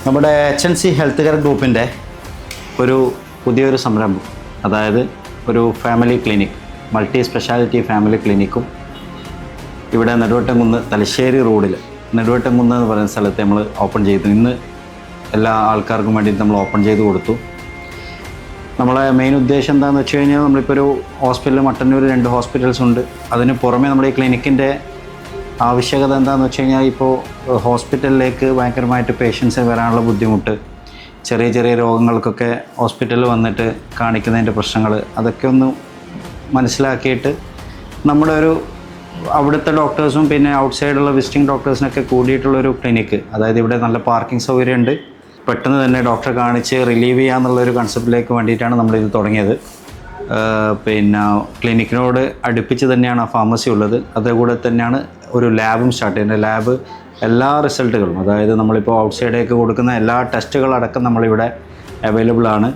നമ്മുടെ HNC health care ഗ്രൂപ്പിൻ്റെ ഒരു പുതിയൊരു സംരംഭം, അതായത് ഒരു family clinic, multi speciality family ക്ലിനിക്കും ഇവിടെ നെടുവട്ടംകുന്ന് തലശ്ശേരി റോഡിൽ നെടുവട്ടംകുന്ന് എന്ന് പറയുന്ന സ്ഥലത്ത് നമ്മൾ ഓപ്പൺ ചെയ്തു. ഇന്ന് എല്ലാ ആൾക്കാർക്കും വേണ്ടിയിട്ട് നമ്മൾ ഓപ്പൺ ചെയ്ത് കൊടുത്തു. നമ്മളെ മെയിൻ ഉദ്ദേശം എന്താണെന്ന് വെച്ച് കഴിഞ്ഞാൽ, നമ്മളിപ്പോൾ ഒരു ഹോസ്പിറ്റൽ മട്ടന്നൂർ 2 ഹോസ്പിറ്റൽസ് ഉണ്ട്. അതിന് പുറമെ നമ്മുടെ ഈ ക്ലിനിക്കിൻ്റെ ആവശ്യകത എന്താണെന്ന് വെച്ച് കഴിഞ്ഞാൽ, ഇപ്പോൾ ഹോസ്പിറ്റലിലേക്ക് ഭയങ്കരമായിട്ട് പേഷ്യൻസ് വരാനുള്ള ബുദ്ധിമുട്ട്, ചെറിയ ചെറിയ രോഗങ്ങൾക്കൊക്കെ ഹോസ്പിറ്റലിൽ വന്നിട്ട് കാണിക്കുന്നതിൻ്റെ പ്രശ്നങ്ങൾ, അതൊക്കെ ഒന്ന് മനസ്സിലാക്കിയിട്ട് നമ്മുടെ ഒരു അവിടുത്തെ ഡോക്ടേഴ്സും പിന്നെ ഔട്ട്സൈഡുള്ള വിസിറ്റിംഗ് ഡോക്ടേഴ്സിനൊക്കെ കൂടിയിട്ടുള്ളൊരു ക്ലിനിക്ക്, അതായത് ഇവിടെ നല്ല പാർക്കിംഗ് സൗകര്യമുണ്ട്, പെട്ടെന്ന് തന്നെ ഡോക്ടറെ കാണിച്ച് റിലീവ് ചെയ്യാന്നുള്ളൊരു കൺസെപ്റ്റിലേക്ക് വേണ്ടിയിട്ടാണ് നമ്മളിത് തുടങ്ങിയത്. പിന്നെ ക്ലിനിക്കിനോട് അടുപ്പിച്ച് തന്നെയാണ് ആ ഫാർമസി ഉള്ളത്. അതുകൂടെ തന്നെയാണ് ഒരു ലാബും സ്റ്റാർട്ട് ചെയ്യുന്നത്. ലാബ് എല്ലാ റിസൾട്ടുകളും, അതായത് നമ്മളിപ്പോൾ ഔട്ട്സൈഡേക്ക് കൊടുക്കുന്ന എല്ലാ ടെസ്റ്റുകളടക്കം നമ്മളിവിടെ അവൈലബിൾ ആണ്.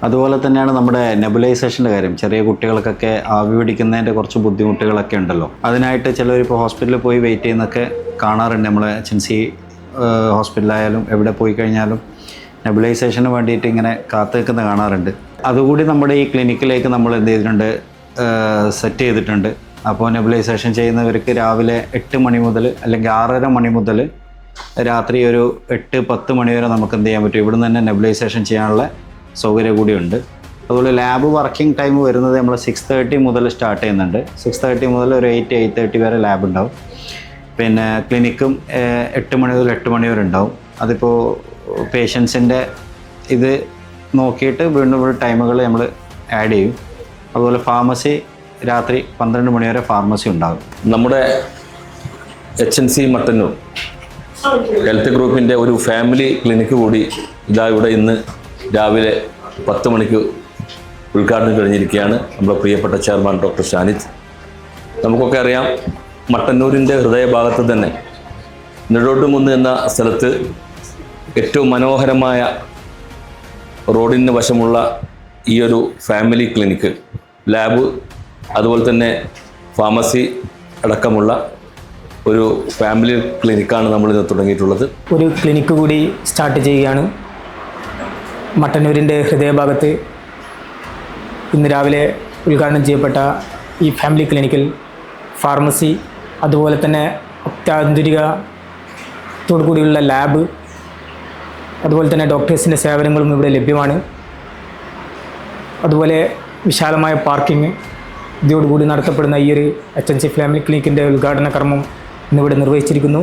അതുപോലെ തന്നെയാണ് നമ്മുടെ നെബുലൈസേഷൻ്റെ കാര്യം. ചെറിയ കുട്ടികൾക്കൊക്കെ ആവി പിടിക്കുന്നതിൻ്റെ കുറച്ച് ബുദ്ധിമുട്ടുകളൊക്കെ ഉണ്ടല്ലോ, അതിനായിട്ട് ചിലരിപ്പോൾ ഹോസ്പിറ്റലിൽ പോയി വെയിറ്റ് ചെയ്യുന്നൊക്കെ കാണാറുണ്ട്. നമ്മളെ HNC ഹോസ്പിറ്റലായാലും എവിടെ പോയി കഴിഞ്ഞാലും നെബുലൈസേഷന് വേണ്ടിയിട്ട് ഇങ്ങനെ കാത്തു നിൽക്കുന്ന കാണാറുണ്ട്. അതുകൂടി നമ്മുടെ ഈ ക്ലിനിക്കിലേക്ക് നമ്മൾ എന്ത് ചെയ്തിട്ടുണ്ട്, സെറ്റ് ചെയ്തിട്ടുണ്ട്. അപ്പോൾ നെബുലൈസേഷൻ ചെയ്യുന്നവർക്ക് രാവിലെ 8 മണി മുതൽ അല്ലെങ്കിൽ 6:30 മണി മുതൽ രാത്രി ഒരു 8-10 മണി വരെ നമുക്ക് എന്ത് ചെയ്യാൻ പറ്റും, ഇവിടുന്ന് തന്നെ നെബുലൈസേഷൻ ചെയ്യാനുള്ള സൗകര്യം കൂടിയുണ്ട്. അതുപോലെ ലാബ് വർക്കിംഗ് ടൈം വരുന്നത് നമ്മൾ 6:30 മുതൽ സ്റ്റാർട്ട് ചെയ്യുന്നുണ്ട്. 6:30 മുതൽ ഒരു 8-8:30 വരെ ലാബ് ഉണ്ടാവും. പിന്നെ ക്ലിനിക്കും 8 മണി മുതൽ 8 മണി വരെ ഉണ്ടാവും. അതിപ്പോൾ പേഷ്യൻസിൻ്റെ ഇത് നോക്കിയിട്ട് വീണ്ടും ടൈമുകൾ നമ്മൾ ആഡ് ചെയ്യും. അതുപോലെ ഫാർമസി രാത്രി 12 മണി വരെ ഫാർമസി ഉണ്ടാകും. നമ്മുടെ HNC മട്ടന്നൂർ ഹെൽത്ത് ഗ്രൂപ്പിൻ്റെ ഒരു ഫാമിലി ക്ലിനിക്ക് കൂടി ഇവിടെ ഇന്ന് രാവിലെ 10 മണിക്ക് ഉദ്ഘാടനം കഴിഞ്ഞിരിക്കുകയാണ്. നമ്മുടെ പ്രിയപ്പെട്ട ചെയർമാൻ ഡോക്ടർ ഷാനിദ്. നമുക്കൊക്കെ അറിയാം, മട്ടന്നൂരിൻ്റെ ഹൃദയഭാഗത്ത് തന്നെ നെടുവട്ടംകുന്ന് എന്ന സ്ഥലത്ത് ഏറ്റവും മനോഹരമായ റോഡിന് വശമുള്ള ഈ ഒരു ഫാമിലി ക്ലിനിക്ക്, ലാബ്, അതുപോലെ തന്നെ ഫാർമസി അടക്കമുള്ള ഒരു ഫാമിലി ക്ലിനിക്കാണ് നമ്മളിത് തുടങ്ങിയിട്ടുള്ളത്. ഒരു ക്ലിനിക്ക് കൂടി സ്റ്റാർട്ട് ചെയ്യുകയാണ് മട്ടന്നൂരിൻ്റെ ഹൃദയഭാഗത്ത്. ഇന്ന് രാവിലെ ഉദ്ഘാടനം ചെയ്യപ്പെട്ട ഈ ഫാമിലി ക്ലിനിക്കിൽ ഫാർമസി, അതുപോലെ തന്നെ അത്യാധുനികത്തോടു കൂടിയുള്ള ലാബ്, അതുപോലെ തന്നെ ഡോക്ടേഴ്സിൻ്റെ സേവനങ്ങളും ഇവിടെ ലഭ്യമാണ്. അതുപോലെ വിശാലമായ പാർക്കിംഗ്, ഇതോടുകൂടി നടത്തപ്പെടുന്ന ഈ ഒരു HNC ഫാമിലി ക്ലിനിക്കിൻ്റെ ഉദ്ഘാടന കർമ്മം ഇന്നിവിടെ നിർവഹിച്ചിരിക്കുന്നു.